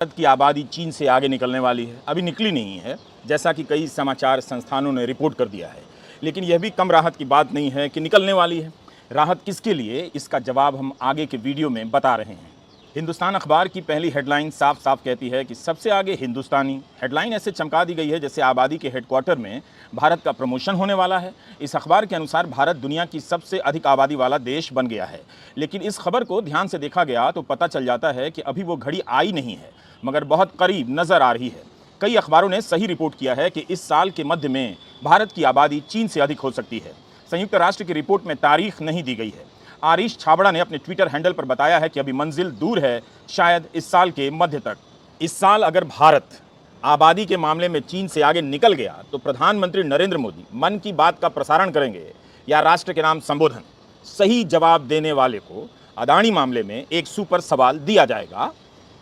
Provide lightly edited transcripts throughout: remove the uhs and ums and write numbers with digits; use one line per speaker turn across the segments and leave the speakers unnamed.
भारत की आबादी चीन से आगे निकलने वाली है। अभी निकली नहीं है, जैसा कि कई समाचार संस्थानों ने रिपोर्ट कर दिया है। लेकिन यह भी कम राहत की बात नहीं है कि निकलने वाली है। राहत किसके लिए, इसका जवाब हम आगे के वीडियो में बता रहे हैं। हिंदुस्तान अखबार की पहली हेडलाइन साफ साफ कहती है कि सबसे आगे हिंदुस्तानी। हेडलाइन ऐसे चमका दी गई है जैसे आबादी के हेडक्वार्टर में भारत का प्रमोशन होने वाला है। इस अखबार के अनुसार भारत दुनिया की सबसे अधिक आबादी वाला देश बन गया है। लेकिन इस खबर को ध्यान से देखा गया तो पता चल जाता है कि अभी वो घड़ी आई नहीं है, मगर बहुत करीब नजर आ रही है। कई अखबारों ने सही रिपोर्ट किया है कि इस साल के मध्य में भारत की आबादी चीन से अधिक हो सकती है। संयुक्त राष्ट्र की रिपोर्ट में तारीख नहीं दी गई है। आरिश छाबड़ा ने अपने ट्विटर हैंडल पर बताया है कि अभी मंजिल दूर है, शायद इस साल के मध्य तक। इस साल अगर भारत आबादी के मामले में चीन से आगे निकल गया तो प्रधानमंत्री नरेंद्र मोदी मन की बात का प्रसारण करेंगे या राष्ट्र के नाम संबोधन। सही जवाब देने वाले को अदानी मामले में एक सुपर सवाल दिया जाएगा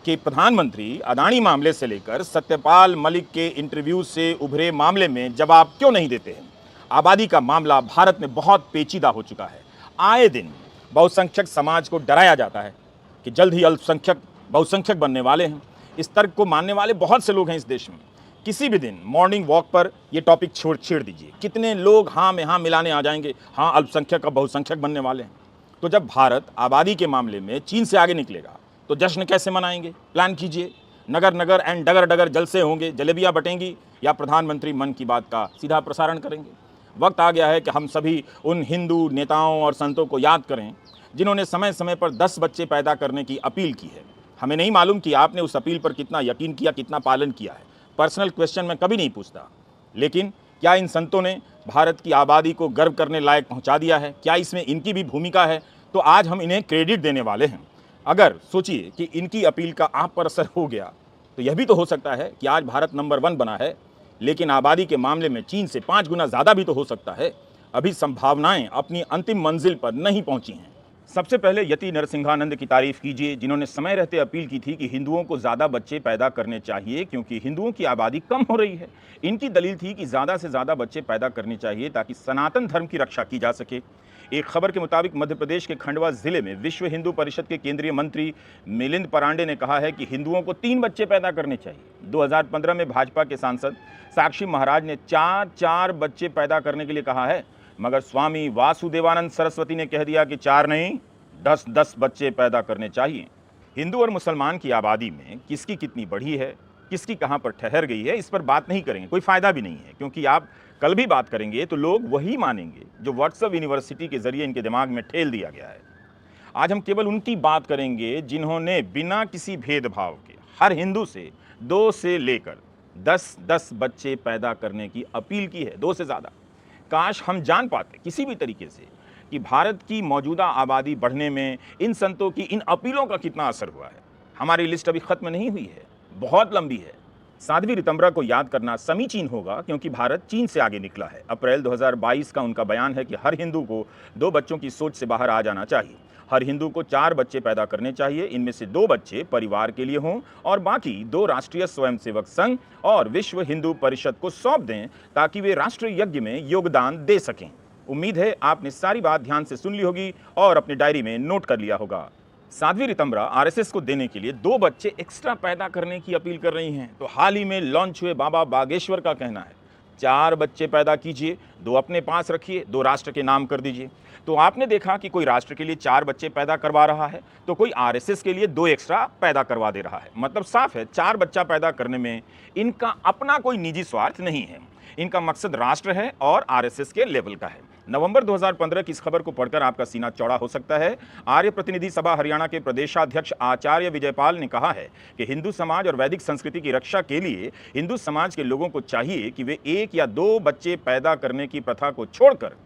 कि प्रधानमंत्री अदानी मामले से लेकर सत्यपाल मलिक के इंटरव्यू से उभरे मामले में जवाब क्यों नहीं देते हैं। आबादी का मामला भारत में बहुत पेचीदा हो चुका है। आए दिन बहुसंख्यक समाज को डराया जाता है कि जल्द ही अल्पसंख्यक बहुसंख्यक बनने वाले हैं। इस तर्क को मानने वाले बहुत से लोग हैं इस देश में। किसी भी दिन मॉर्निंग वॉक पर यह टॉपिक छेड़ दीजिए, कितने लोग हाँ में हाँ मिलाने आ जाएंगे, हाँ अल्पसंख्यक अब बहुसंख्यक बनने वाले हैं। तो जब भारत आबादी के मामले में चीन से आगे निकलेगा तो जश्न कैसे मनाएंगे, प्लान कीजिए। नगर नगर एंड डगर डगर जलसे होंगे, जलेबियाँ बटेंगी या प्रधानमंत्री मन की बात का सीधा प्रसारण करेंगे। वक्त आ गया है कि हम सभी उन हिंदू नेताओं और संतों को याद करें जिन्होंने समय समय पर 10 बच्चे पैदा करने की अपील की है। हमें नहीं मालूम कि आपने उस अपील पर कितना यकीन किया, कितना पालन किया है। पर्सनल क्वेश्चन मैं कभी नहीं पूछता, लेकिन क्या इन संतों ने भारत की आबादी को गर्व करने लायक पहुंचा दिया है? क्या इसमें इनकी भी भूमिका है? तो आज हम इन्हें क्रेडिट देने वाले हैं। अगर सोचिए कि इनकी अपील का आप पर असर हो गया तो यह भी तो हो सकता है कि आज भारत नंबर 1 बना है, लेकिन आबादी के मामले में चीन से 5 गुना ज़्यादा भी तो हो सकता है। अभी संभावनाएं अपनी अंतिम मंजिल पर नहीं पहुंची हैं। सबसे पहले यति नरसिंहानंद की तारीफ कीजिए, जिन्होंने समय रहते अपील की थी कि हिंदुओं को ज़्यादा बच्चे पैदा करने चाहिए क्योंकि हिंदुओं की आबादी कम हो रही है। इनकी दलील थी कि ज़्यादा से ज़्यादा बच्चे पैदा करने चाहिए ताकि सनातन धर्म की रक्षा की जा सके। एक खबर के मुताबिक मध्य प्रदेश के खंडवा जिले में विश्व हिंदू परिषद के केंद्रीय मंत्री मिलिंद परांडे ने कहा है कि हिंदुओं को 3 बच्चे पैदा करने चाहिए। 2015 में भाजपा के सांसद साक्षी महाराज ने 4 बच्चे पैदा करने के लिए कहा है, मगर स्वामी वासुदेवानंद सरस्वती ने कह दिया कि 4 नहीं 10 बच्चे पैदा करने चाहिए। हिंदू और मुसलमान की आबादी में किसकी कितनी बढ़ी है, किसकी कहां पर ठहर गई है, इस पर बात नहीं करेंगे, कोई फायदा भी नहीं है, क्योंकि आप कल भी बात करेंगे तो लोग वही मानेंगे जो व्हाट्सएप यूनिवर्सिटी के जरिए इनके दिमाग में ठेल दिया गया है। आज हम केवल उनकी बात करेंगे जिन्होंने बिना किसी भेदभाव के हर हिंदू से 2 से लेकर 10 बच्चे पैदा करने की अपील की है, 2 से ज़्यादा। काश हम जान पाते किसी भी तरीके से कि भारत की मौजूदा आबादी बढ़ने में इन संतों की इन अपीलों का कितना असर हुआ है। हमारी लिस्ट अभी खत्म नहीं हुई है, बहुत लंबी है। साध्वी रितंबरा को याद करना समीचीन होगा क्योंकि भारत चीन से आगे निकला है। अप्रैल 2022 का उनका बयान है कि हर हिंदू को 2 बच्चों की सोच से बाहर आ जाना चाहिए। हर हिंदू को 4 बच्चे पैदा करने चाहिए, इनमें से 2 बच्चे परिवार के लिए हों और बाकी 2 राष्ट्रीय स्वयंसेवक संघ और विश्व हिंदू परिषद को सौंप दें ताकि वे राष्ट्रीय यज्ञ में योगदान दे सकें। उम्मीद है आपने सारी बात ध्यान से सुन ली होगी और अपनी डायरी में नोट कर लिया होगा। साध्वी रितंबरा आरएसएस को देने के लिए 2 बच्चे एक्स्ट्रा पैदा करने की अपील कर रही हैं। तो हाल ही में लॉन्च हुए बाबा बागेश्वर का कहना है 4 बच्चे पैदा कीजिए, 2 अपने पास रखिए, 2 राष्ट्र के नाम कर दीजिए। तो आपने देखा कि कोई राष्ट्र के लिए 4 बच्चे पैदा करवा रहा है तो कोई आरएसएस के लिए 2 एक्स्ट्रा पैदा करवा दे रहा है। मतलब साफ है, 4 बच्चा पैदा करने में इनका अपना कोई निजी स्वार्थ नहीं है। इनका मकसद राष्ट्र है और आरएसएस के लेवल का है। नवंबर 2015 की इस खबर को पढ़कर आपका सीना चौड़ा हो सकता है। आर्य प्रतिनिधि सभा हरियाणा के प्रदेशाध्यक्ष आचार्य विजयपाल ने कहा है कि हिंदू समाज और वैदिक संस्कृति की रक्षा के लिए हिंदू समाज के लोगों को चाहिए कि वे 1 या 2 बच्चे पैदा करने की प्रथा को छोड़कर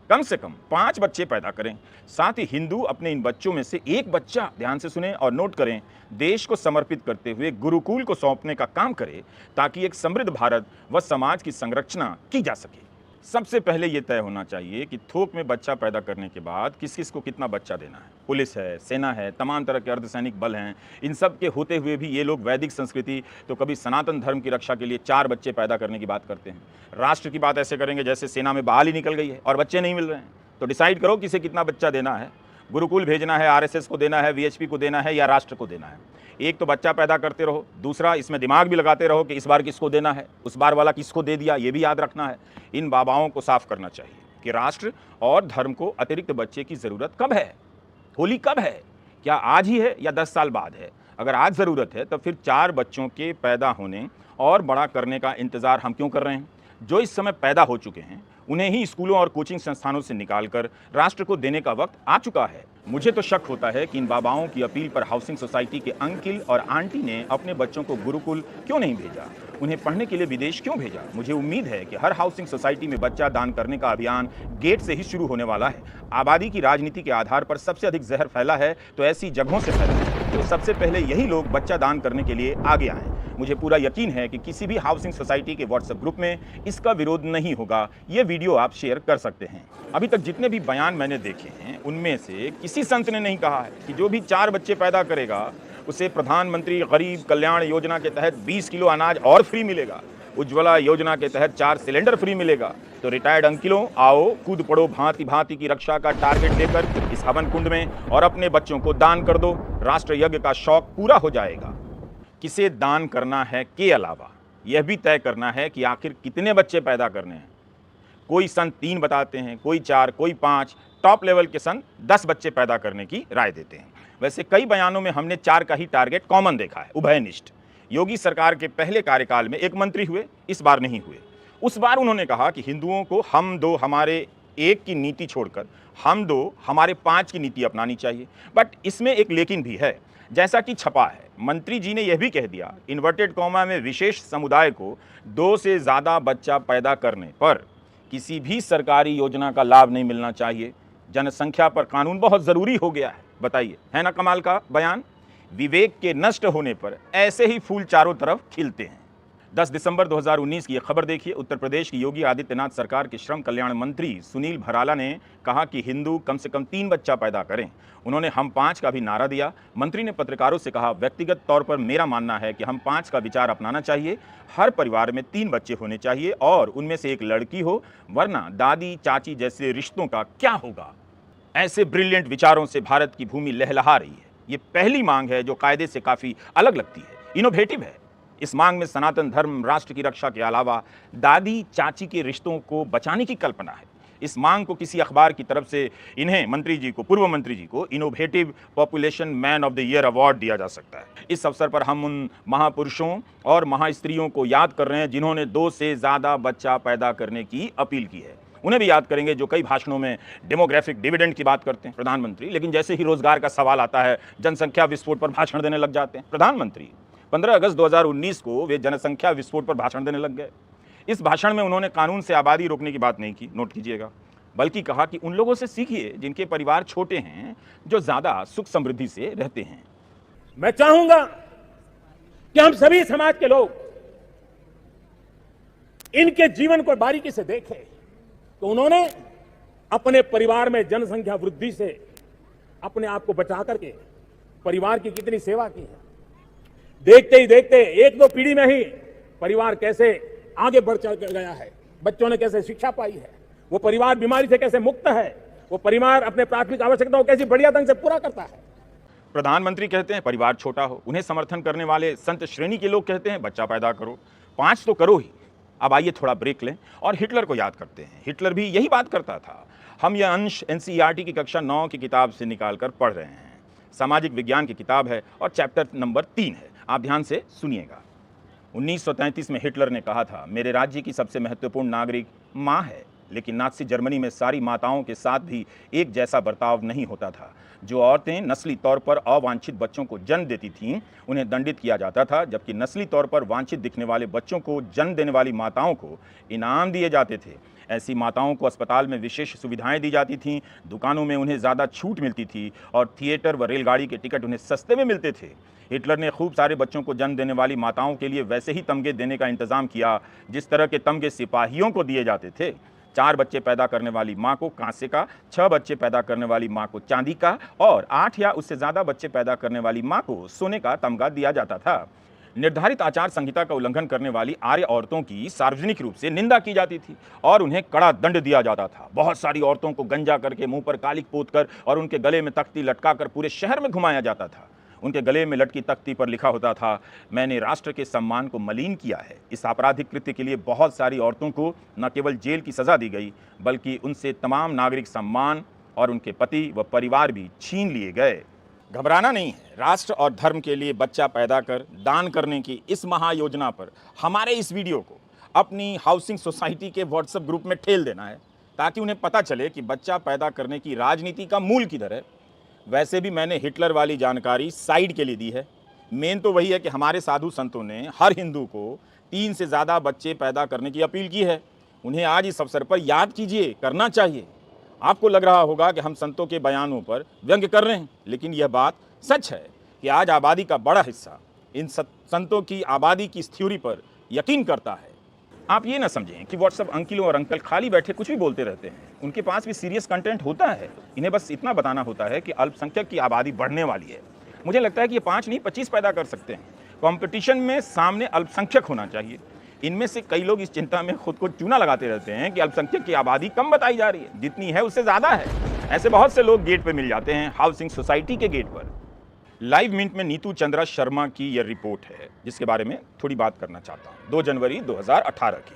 कम से कम 5 बच्चे पैदा करें। साथ ही हिंदू अपने इन बच्चों में से 1 बच्चा, ध्यान से सुने और नोट करें, देश को समर्पित करते हुए गुरुकुल को सौंपने का काम करे ताकि एक समृद्ध भारत व समाज की संरचना की जा सके। सबसे पहले ये तय होना चाहिए कि थोक में बच्चा पैदा करने के बाद किस किस को कितना बच्चा देना है। पुलिस है, सेना है, तमाम तरह के अर्धसैनिक बल हैं, इन सब के होते हुए भी ये लोग वैदिक संस्कृति तो कभी सनातन धर्म की रक्षा के लिए 4 बच्चे पैदा करने की बात करते हैं। राष्ट्र की बात ऐसे करेंगे जैसे सेना में बहाली निकल गई है और बच्चे नहीं मिल रहे हैं। तो डिसाइड करो किसे कितना बच्चा देना है। गुरुकुल भेजना है, आरएसएस को देना है, वीएचपी को देना है या राष्ट्र को देना है। एक तो बच्चा पैदा करते रहो, दूसरा इसमें दिमाग भी लगाते रहो कि इस बार किसको देना है, उस बार वाला किसको दे दिया, ये भी याद रखना है। इन बाबाओं को साफ करना चाहिए कि राष्ट्र और धर्म को अतिरिक्त बच्चे की ज़रूरत कब है, होली कब है, क्या आज ही है या 10 साल बाद है। अगर आज ज़रूरत है तो फिर 4 बच्चों के पैदा होने और बड़ा करने का इंतज़ार हम क्यों कर रहे हैं। जो इस समय पैदा हो चुके हैं उन्हें ही स्कूलों और कोचिंग संस्थानों से निकालकर राष्ट्र को देने का वक्त आ चुका है। मुझे तो शक होता है कि इन बाबाओं की अपील पर हाउसिंग सोसाइटी के अंकल और आंटी ने अपने बच्चों को गुरुकुल क्यों नहीं भेजा, उन्हें पढ़ने के लिए विदेश क्यों भेजा। मुझे उम्मीद है कि हर हाउसिंग सोसाइटी में बच्चा दान करने का अभियान गेट से ही शुरू होने वाला है। आबादी की राजनीति के आधार पर सबसे अधिक जहर फैला है तो ऐसी जगहों से फैला है, तो सबसे पहले यही लोग बच्चा दान करने के लिए आगे आएँ। मुझे पूरा यकीन है कि किसी भी हाउसिंग सोसाइटी के व्हाट्सएप ग्रुप में इसका विरोध नहीं होगा। ये वीडियो आप शेयर कर सकते हैं। अभी तक जितने भी बयान मैंने देखे हैं उनमें से किसी संत ने नहीं कहा है कि जो भी 4 बच्चे पैदा करेगा उसे प्रधानमंत्री गरीब कल्याण योजना के तहत 20 किलो अनाज और फ्री मिलेगा, उज्ज्वला योजना के तहत 4 सिलेंडर फ्री मिलेगा। तो रिटायर्ड अंकिलों, आओ कूद पड़ो भांति भांति की रक्षा का टारगेट लेकर इस हवन कुंड में और अपने बच्चों को दान कर दो। राष्ट्र यज्ञ का शौक पूरा हो जाएगा। किसे दान करना है के अलावा यह भी तय करना है कि आखिर कितने बच्चे पैदा करने हैं। कोई संत 3 बताते हैं, कोई 4, कोई 5, टॉप लेवल के संत 10 बच्चे पैदा करने की राय देते हैं। वैसे कई बयानों में हमने 4 का ही टारगेट कॉमन देखा है, उभयनिष्ठ। योगी सरकार के पहले कार्यकाल में एक मंत्री हुए, इस बार नहीं हुए। उस बार उन्होंने कहा कि हिंदुओं को हम 2 हमारे 1 की नीति छोड़कर हम 2 हमारे 5 की नीति अपनानी चाहिए। बट इसमें एक लेकिन भी है, जैसा कि छपा है। मंत्री जी ने यह भी कह दिया, इन्वर्टेड कॉमा में, विशेष समुदाय को 2 से ज़्यादा बच्चा पैदा करने पर किसी भी सरकारी योजना का लाभ नहीं मिलना चाहिए। जनसंख्या पर कानून बहुत ज़रूरी हो गया है। बताइए, है ना कमाल का बयान। विवेक के नष्ट होने पर ऐसे ही फूल चारों तरफ खिलते हैं। 10 दिसंबर 2019 की यह खबर देखिए। उत्तर प्रदेश की योगी आदित्यनाथ सरकार के श्रम कल्याण मंत्री सुनील भराला ने कहा कि हिंदू कम से कम 3 बच्चा पैदा करें। उन्होंने हम 5 का भी नारा दिया। मंत्री ने पत्रकारों से कहा, व्यक्तिगत तौर पर मेरा मानना है कि हम 5 का विचार अपनाना चाहिए। हर परिवार में 3 बच्चे होने चाहिए और उनमें से एक लड़की हो, वरना दादी चाची जैसे रिश्तों का क्या होगा। ऐसे ब्रिलियंट विचारों से भारत की भूमि लहलहा रही है। ये पहली मांग है जो कायदे से काफ़ी अलग लगती है, इनोवेटिव है। इस मांग में सनातन धर्म, राष्ट्र की रक्षा के अलावा दादी चाची के रिश्तों को बचाने की कल्पना है। इस मांग को किसी अखबार की तरफ से इन्हें मंत्री जी को, पूर्व मंत्री जी को innovative population man of the year award दिया जा सकता है। इस अवसर पर हम उन महापुरुषों और महास्त्रियों को याद कर रहे हैं जिन्होंने 2 से ज़्यादा बच्चा पैदा करने की अपील की है। उन्हें भी याद करेंगे जो कई भाषणों में डेमोग्राफिक डिविडेंड की बात करते हैं प्रधानमंत्री, लेकिन जैसे ही रोजगार का सवाल आता है जनसंख्या विस्फोट पर भाषण देने लग जाते हैं प्रधानमंत्री। 15 अगस्त 2019 को वे जनसंख्या विस्फोट पर भाषण देने लग गए। इस भाषण में उन्होंने कानून से आबादी रोकने की बात नहीं की, नोट कीजिएगा, बल्कि कहा कि उन लोगों से सीखिए जिनके परिवार छोटे हैं, जो ज्यादा सुख समृद्धि से रहते हैं।
मैं चाहूंगा कि हम सभी समाज के लोग इनके जीवन को बारीकी से देखें तो उन्होंने अपने परिवार में जनसंख्या वृद्धि से अपने आप को बचा करके परिवार की कितनी सेवा की है। देखते ही देखते 1-2 पीढ़ी में ही परिवार कैसे आगे बढ़ चल गया है, बच्चों ने कैसे शिक्षा पाई है, वो परिवार बीमारी से कैसे मुक्त है, वो परिवार अपने प्राथमिक आवश्यकताओं कैसे बढ़िया ढंग से पूरा करता है।
प्रधानमंत्री कहते हैं परिवार छोटा हो, उन्हें समर्थन करने वाले संत श्रेणी के लोग कहते हैं बच्चा पैदा करो, 5 तो करो ही। अब आइए थोड़ा ब्रेक लें और हिटलर को याद करते हैं। हिटलर भी यही बात करता था। हम यह अंश एनसीईआरटी की कक्षा 9 की किताब से निकालकर पढ़ रहे हैं। सामाजिक विज्ञान की किताब है और चैप्टर नंबर 3 है। आप ध्यान से सुनिएगा। 1933 में हिटलर ने कहा था, मेरे राज्य की सबसे महत्वपूर्ण नागरिक माँ है। लेकिन नाज़ी जर्मनी में सारी माताओं के साथ भी एक जैसा बर्ताव नहीं होता था। जो औरतें नस्ली तौर पर अवांछित बच्चों को जन्म देती थीं, उन्हें दंडित किया जाता था, जबकि नस्ली तौर पर वांछित दिखने वाले बच्चों को जन्म देने वाली माताओं को इनाम दिए जाते थे। ऐसी माताओं को अस्पताल में विशेष सुविधाएं दी जाती थीं, दुकानों में उन्हें ज़्यादा छूट मिलती थी और थिएटर व रेलगाड़ी के टिकट उन्हें सस्ते में मिलते थे। हिटलर ने खूब सारे बच्चों को जन्म देने वाली माताओं के लिए वैसे ही तमगे देने का इंतज़ाम किया जिस तरह के तमगे सिपाहियों को दिए जाते थे। 4 बच्चे पैदा करने वाली माँ को कांसे का, 6 बच्चे पैदा करने वाली माँ को चांदी का और 8 या उससे ज़्यादा बच्चे पैदा करने वाली माँ को सोने का तमगा दिया जाता था। निर्धारित आचार संहिता का उल्लंघन करने वाली आर्य औरतों की सार्वजनिक रूप से निंदा की जाती थी और उन्हें कड़ा दंड दिया जाता था। बहुत सारी औरतों को गंजा करके, मुंह पर कालिक पोतकर और उनके गले में तख्ती लटकाकर पूरे शहर में घुमाया जाता था। उनके गले में लटकी तख्ती पर लिखा होता था, मैंने राष्ट्र के सम्मान को मलीन किया है। इस आपराधिक कृत्य के लिए बहुत सारी औरतों को न केवल जेल की सज़ा दी गई, बल्कि उनसे तमाम नागरिक सम्मान और उनके पति व परिवार भी छीन लिए गए। घबराना नहीं है। राष्ट्र और धर्म के लिए बच्चा पैदा कर दान करने की इस महायोजना पर हमारे इस वीडियो को अपनी हाउसिंग सोसाइटी के व्हाट्सएप ग्रुप में ठेल देना है, ताकि उन्हें पता चले कि बच्चा पैदा करने की राजनीति का मूल किधर है। वैसे भी मैंने हिटलर वाली जानकारी साइड के लिए दी है। मेन तो वही है कि हमारे साधु संतों ने हर हिंदू को 3 से ज़्यादा बच्चे पैदा करने की अपील की है। उन्हें आज इस अवसर पर याद कीजिए, करना चाहिए। आपको लग रहा होगा कि हम संतों के बयानों पर व्यंग्य कर रहे हैं, लेकिन यह बात सच है कि आज आबादी का बड़ा हिस्सा इन संतों की आबादी की इस थ्योरी पर यकीन करता है। आप ये ना समझें कि व्हाट्सएप अंकिलों और अंकल खाली बैठे कुछ भी बोलते रहते हैं। उनके पास भी सीरियस कंटेंट होता है। इन्हें बस इतना बताना होता है कि अल्पसंख्यक की आबादी बढ़ने वाली है। मुझे लगता है कि ये 5 नहीं 25 पैदा कर सकते हैं। कंपटीशन में सामने अल्पसंख्यक होना चाहिए। इनमें से कई लोग इस चिंता में खुद को चूना लगाते रहते हैं कि अल्पसंख्यक की आबादी कम बताई जा रही है, जितनी है उससे ज़्यादा है। ऐसे बहुत से लोग गेट पर मिल जाते हैं, हाउसिंग सोसाइटी के गेट पर। लाइव मिनट में नीतू चंद्रा शर्मा की यह रिपोर्ट है, जिसके बारे में थोड़ी बात करना चाहता हूँ। 2 जनवरी 2018 की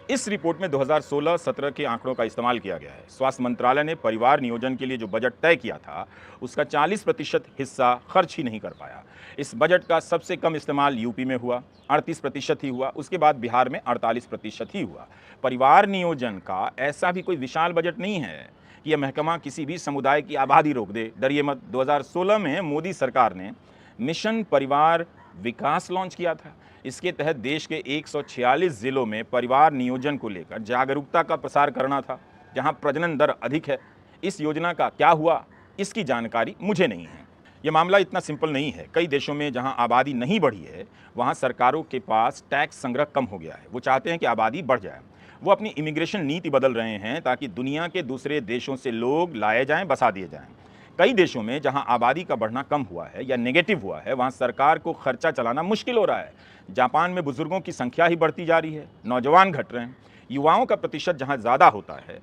इस रिपोर्ट में 2016-17 के आंकड़ों का इस्तेमाल किया गया है। स्वास्थ्य मंत्रालय ने परिवार नियोजन के लिए जो बजट तय किया था, उसका 40% हिस्सा खर्च ही नहीं कर पाया। इस बजट का सबसे कम इस्तेमाल यूपी में हुआ, 38% ही हुआ। उसके बाद बिहार में 48% ही हुआ। परिवार नियोजन का ऐसा भी कोई विशाल बजट नहीं है कि यह महकमा किसी भी समुदाय की आबादी रोक दे। डरिए मत। 2016 में मोदी सरकार ने मिशन परिवार विकास लॉन्च किया था। इसके तहत देश के 146 जिलों में परिवार नियोजन को लेकर जागरूकता का प्रसार करना था, जहां प्रजनन दर अधिक है। इस योजना का क्या हुआ, इसकी जानकारी मुझे नहीं है। यह मामला इतना सिंपल नहीं है। कई देशों में जहां आबादी नहीं बढ़ी है, वहां सरकारों के पास टैक्स संग्रह कम हो गया है। वो चाहते हैं कि आबादी बढ़ जाए। वो अपनी इमिग्रेशन नीति बदल रहे हैं ताकि दुनिया के दूसरे देशों से लोग लाए जाएं, बसा दिए जाएं। कई देशों में जहां आबादी का बढ़ना कम हुआ है या नेगेटिव हुआ है, वहां सरकार को खर्चा चलाना मुश्किल हो रहा है। जापान में बुजुर्गों की संख्या ही बढ़ती जा रही है, नौजवान घट रहे हैं। युवाओं का प्रतिशत जहां ज़्यादा होता है,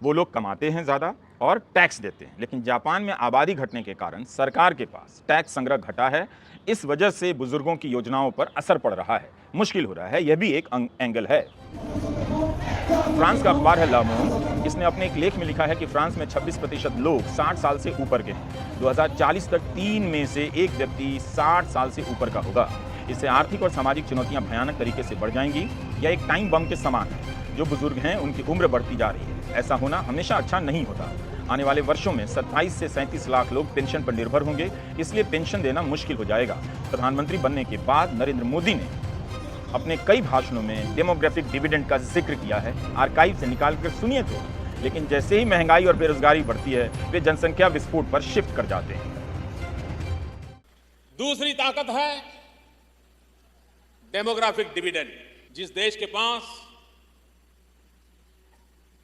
वो लोग कमाते हैं ज़्यादा और टैक्स देते हैं। लेकिन जापान में आबादी घटने के कारण सरकार के पास टैक्स संग्रह घटा है। इस वजह से बुजुर्गों की योजनाओं पर असर पड़ रहा है, मुश्किल हो रहा है। यह भी एक एंगल है। फ्रांस का अखबार है ला मोंड। इसने अपने एक लेख में लिखा है कि फ्रांस में 26% लोग 60 साल से ऊपर के हैं। 2040 तक 3 में से 1 व्यक्ति 60 साल से ऊपर का होगा। इससे आर्थिक और सामाजिक चुनौतियां भयानक तरीके से बढ़ जाएंगी। यह एक टाइम बम के समान है। जो बुजुर्ग हैं, उनकी उम्र बढ़ती जा रही है। ऐसा होना हमेशा अच्छा नहीं होता। आने वाले वर्षों में 27 से 37 लाख लोग पेंशन पर निर्भर होंगे, इसलिए पेंशन देना मुश्किल हो जाएगा। प्रधानमंत्री बनने के बाद नरेंद्र मोदी ने अपने कई भाषणों में डेमोग्राफिक डिविडेंड का जिक्र किया है। आर्काइव से निकाल कर सुनिए तो। लेकिन जैसे ही महंगाई और बेरोजगारी बढ़ती है, वे जनसंख्या विस्फोट पर शिफ्ट कर जाते हैं।
दूसरी ताकत है डेमोग्राफिक डिविडेंड। जिस देश के पास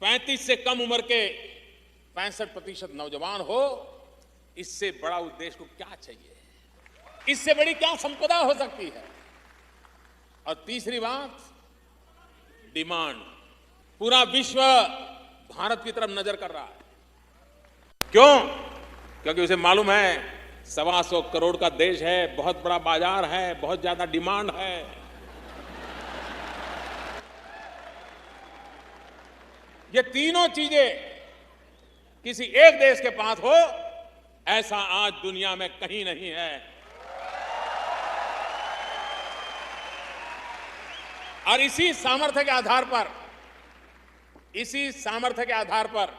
35 से कम उम्र के 65% नौजवान हो, इससे बड़ा उस देश को क्या चाहिए? इससे बड़ी क्या संपदा हो सकती है? और तीसरी बात, डिमांड। पूरा विश्व भारत की तरफ नजर कर रहा है। क्यों? क्योंकि उसे मालूम है 125 करोड़ का देश है, बहुत बड़ा बाजार है, बहुत ज्यादा डिमांड है। ये तीनों चीजें किसी एक देश के पास हो, ऐसा आज दुनिया में कहीं नहीं है। और इसी सामर्थ्य के आधार पर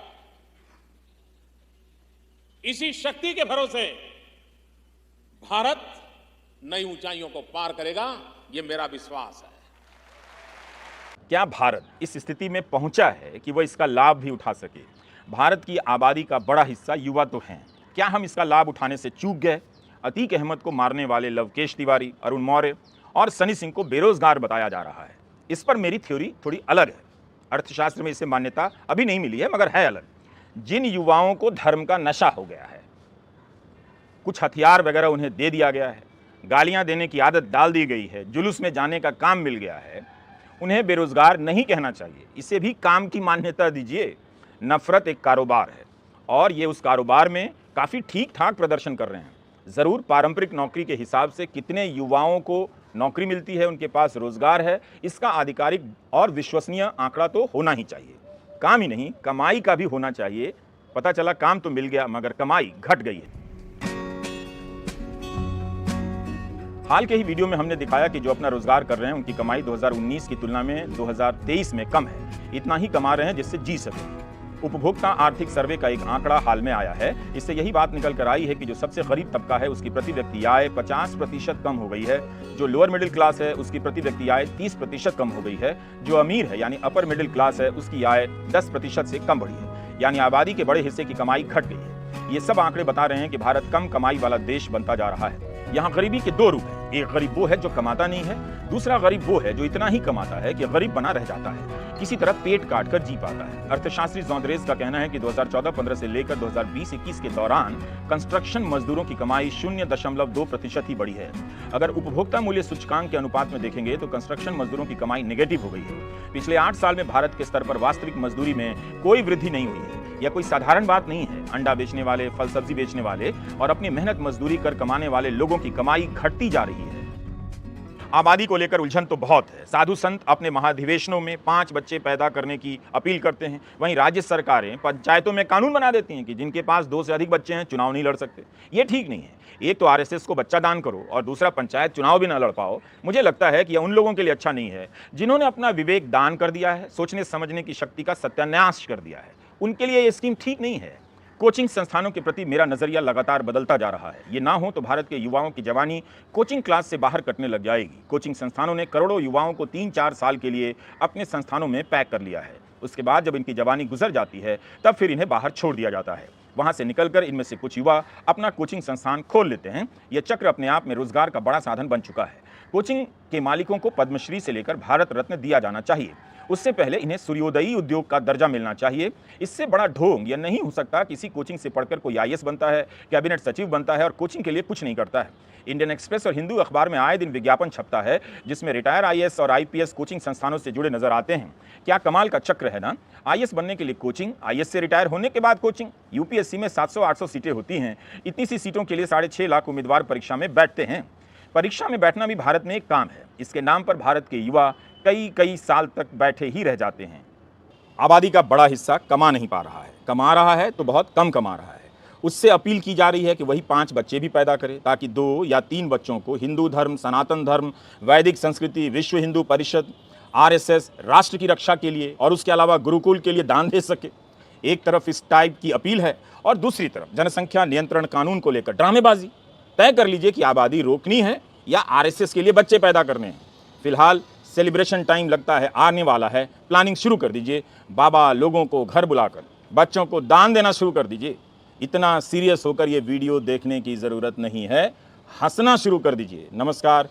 इसी शक्ति के भरोसे भारत नई ऊंचाइयों को पार करेगा, ये मेरा विश्वास है।
क्या भारत इस स्थिति में पहुंचा है कि वह इसका लाभ भी उठा सके? भारत की आबादी का बड़ा हिस्सा युवा तो हैं। क्या हम इसका लाभ उठाने से चूक गए? अतीक अहमद को मारने वाले लवकेश तिवारी, अरुण मौर्य और सनी सिंह को बेरोजगार बताया जा रहा है। इस पर मेरी थ्योरी थोड़ी अलग है। अर्थशास्त्र में इसे मान्यता अभी नहीं मिली है, मगर है अलग। जिन युवाओं को धर्म का नशा हो गया है, कुछ हथियार वगैरह उन्हें दे दिया गया है, गालियां देने की आदत डाल दी गई है, जुलूस में जाने का काम मिल गया है, उन्हें बेरोजगार नहीं कहना चाहिए। इसे भी काम की मान्यता दीजिए। नफरत एक कारोबार है और ये उस कारोबार में काफ़ी ठीक ठाक प्रदर्शन कर रहे हैं। ज़रूर पारंपरिक नौकरी के हिसाब से कितने युवाओं को नौकरी मिलती है, उनके पास रोजगार है, इसका आधिकारिक और विश्वसनीय आंकड़ा तो होना ही चाहिए। काम ही नहीं, कमाई का भी होना चाहिए। पता चला काम तो मिल गया मगर कमाई घट गई है। हाल के ही वीडियो में हमने दिखाया कि जो अपना रोजगार कर रहे हैं उनकी कमाई 2019 की तुलना में 2023 में कम है। इतना ही कमा रहे हैं जिससे जी सकें। उपभोक्ता आर्थिक सर्वे का एक आंकड़ा हाल में आया है। इससे यही बात निकल कर आई है कि जो सबसे गरीब तबका है उसकी प्रति व्यक्ति आय 50% कम हो गई है। जो लोअर मिडिल क्लास है उसकी प्रति व्यक्ति आय 30% कम हो गई है। जो अमीर है यानी अपर मिडिल क्लास है उसकी आय 10% से कम बढ़ी है, यानी आबादी के बड़े हिस्से की कमाई घट गई है। ये सब आंकड़े बता रहे हैं कि भारत कम कमाई वाला देश बनता जा रहा है। यहाँ गरीबी के दो रूप हैं। एक गरीब वो है जो कमाता नहीं है, दूसरा गरीब वो है जो इतना ही कमाता है कि गरीब बना रह जाता है, किसी तरह पेट काट कर जी पाता है। अर्थशास्त्री जोंद्रेस का कहना है कि 2014-15 से लेकर 2020-21 के दौरान कंस्ट्रक्शन मजदूरों की कमाई 0.2% ही बढ़ी है। अगर उपभोक्ता मूल्य सूचकांक के अनुपात में देखेंगे तो कंस्ट्रक्शन मजदूरों की कमाई नेगेटिव हो गई है। पिछले 8 साल में भारत के स्तर पर वास्तविक मजदूरी में कोई वृद्धि नहीं हुई है। यह कोई साधारण बात नहीं है। अंडा बेचने वाले, फल सब्जी बेचने वाले और अपनी मेहनत मजदूरी कर कमाने वाले लोगों की कमाई घटती जा रही है। आबादी को लेकर उलझन तो बहुत है। साधु संत अपने महाधिवेशनों में 5 बच्चे पैदा करने की अपील करते हैं, वहीं राज्य सरकारें पंचायतों में कानून बना देती हैं कि जिनके पास 2 से अधिक बच्चे हैं चुनाव नहीं लड़ सकते। ये ठीक नहीं है। एक तो आरएसएस को बच्चा दान करो और दूसरा पंचायत चुनाव भी ना लड़ पाओ। मुझे लगता है कि यह उन लोगों के लिए अच्छा नहीं है जिन्होंने अपना विवेक दान कर दिया है, सोचने समझने की शक्ति का सत्यानाश कर दिया है। उनके लिए ये स्कीम ठीक नहीं है। कोचिंग संस्थानों के प्रति मेरा नजरिया लगातार बदलता जा रहा है। ये ना हो तो भारत के युवाओं की जवानी कोचिंग क्लास से बाहर कटने लग जाएगी। कोचिंग संस्थानों ने करोड़ों युवाओं को 3-4 साल के लिए अपने संस्थानों में पैक कर लिया है। उसके बाद जब इनकी जवानी गुजर जाती है तब फिर इन्हें बाहर छोड़ दिया जाता है। वहां से निकलकर इनमें से कुछ युवा अपना कोचिंग संस्थान खोल लेते हैं। यह चक्र अपने आप में रोजगार का बड़ा साधन बन चुका है। कोचिंग के मालिकों को पद्मश्री से लेकर भारत रत्न दिया जाना चाहिए। उससे पहले इन्हें सूर्योदयी उद्योग का दर्जा मिलना चाहिए। इससे बड़ा ढोंग यह नहीं हो सकता किसी कोचिंग से पढ़कर कोई आईएएस बनता है, कैबिनेट सचिव बनता है और कोचिंग के लिए कुछ नहीं करता है। इंडियन एक्सप्रेस और हिंदू अखबार में आए दिन विज्ञापन छपता है जिसमें रिटायर आईएएस और आईपीएस कोचिंग संस्थानों से जुड़े नजर आते हैं। क्या कमाल का चक्र है ना। आईएएस बनने के लिए कोचिंग, आईएएस से रिटायर होने के बाद कोचिंग। यूपीएससी में 700-800 सीटें होती हैं। इतनी सी सीटों के लिए 6.5 लाख उम्मीदवार परीक्षा में बैठते हैं। परीक्षा में बैठना भी भारत में एक काम है। इसके नाम पर भारत के युवा कई साल तक बैठे ही रह जाते हैं। आबादी का बड़ा हिस्सा कमा नहीं पा रहा है, कमा रहा है तो बहुत कम कमा रहा है। उससे अपील की जा रही है कि वही 5 बच्चे भी पैदा करे ताकि 2 या 3 बच्चों को हिंदू धर्म, सनातन धर्म, वैदिक संस्कृति, विश्व हिंदू परिषद, आरएसएस, राष्ट्र की रक्षा के लिए और उसके अलावा गुरुकुल के लिए दान दे सके। एक तरफ इस टाइप की अपील है और दूसरी तरफ जनसंख्या नियंत्रण कानून को लेकर ड्रामेबाजी। तय कर लीजिए कि आबादी रोकनी है या आरएसएस के लिए बच्चे पैदा करने हैं। फिलहाल सेलिब्रेशन टाइम लगता है आने वाला है। प्लानिंग शुरू कर दीजिए। बाबा लोगों को घर बुलाकर बच्चों को दान देना शुरू कर दीजिए। इतना सीरियस होकर ये वीडियो देखने की ज़रूरत नहीं है। हंसना शुरू कर दीजिए। नमस्कार।